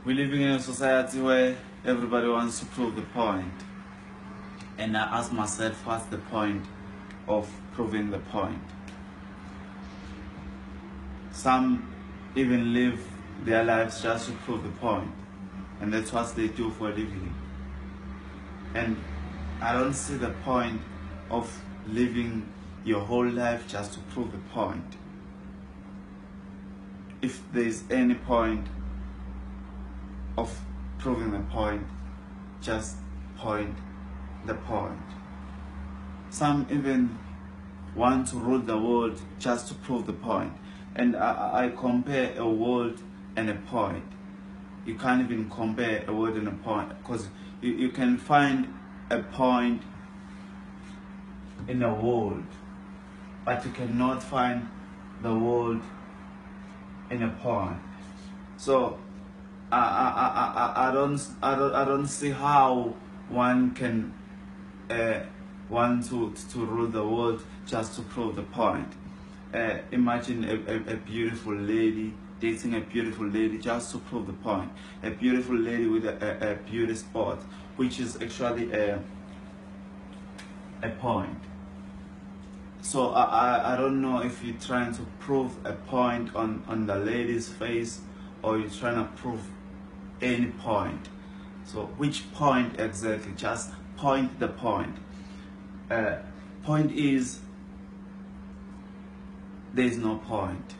We're living in a society where everybody wants to prove the point. And I ask myself, what's the point of proving the point? Some even live their lives just to prove the point, and that's what they do for a living. And I don't see the point of living your whole life just to prove the point. If there's any point of proving the point, just point the point. Some even want to rule the world just to prove the point. And I compare a word and a point. You can't even compare a word and a point, because you can find a point in a word, but you cannot find the word in a point. So I don't see how one can want to rule the world just to prove the point. Imagine a beautiful lady dating a beautiful lady just to prove the point. A beautiful lady with a beauty spot, which is actually a point. So I don't know if you're trying to prove a point on the lady's face, or you're trying to prove any point. So which point exactly? Just point the point. Point is, there's no point.